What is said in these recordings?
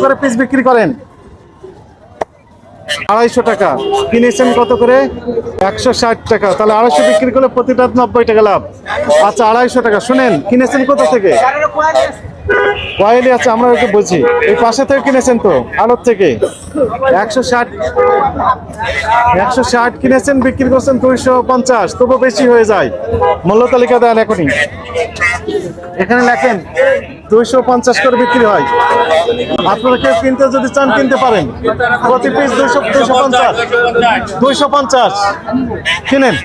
করে পিস বিক্রি করেন? 250 টাকা। কিনেছেন কত করে? 160 টাকা। তাহলে 250 বিক্রি করলে প্রতিটা 90 টাকা লাভ। আচ্ছা 250 টাকা। শুনেন, কিনেছেন কোথা থেকে? কয়েলি আছে, আমরা একটু বুঝি। এই পাশে থেকে কিনেছেন তো, আড়ত থেকে। 160 কিনেছেন, বিক্রি করছেন 250, তবু বেশি হয়ে যায়। মূল্য তালিকা দেন এখনই, এখানে লেখেন। 250 করে বিক্রি হয়। আপনারা কেউ কিনতে যদি চান কিনতে পারেন। প্রতি পিস 250 কিনেন।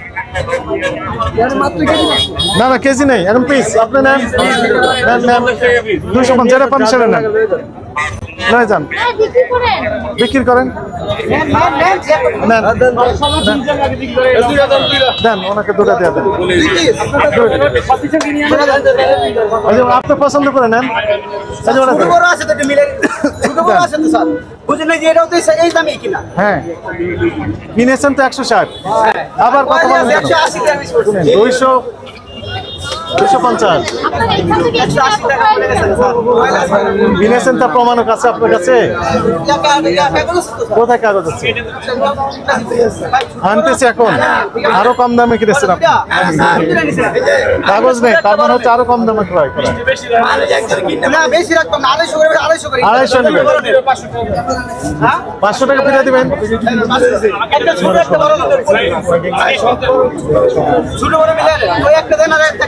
না না, কেজি নেই, এখন পিস আপনি নেন। 250 যেটা পান সেটা নেন। নয় যান, বিক্রি করেন। দেন ওনাকে দুটা দিয়ে দেন। আপনি পছন্দ করে নেন। হ্যাঁ, কিনেছেন তো 160, আবার কত? 250 কিনেছেন, তার প্রমাণ আছে আপনার কাছে? কোথায় কাগজ আছে? আনতেছি এখন। আরো কম দামে কিনেছেন আপনি, কাগজ নেই, তার মানে হচ্ছে আরো কম দামে ক্রয় করা। 250 নেবেন, 500 টাকা ফিরে দিবেন। ছোট বড় মিলে একটা দেন আর একটা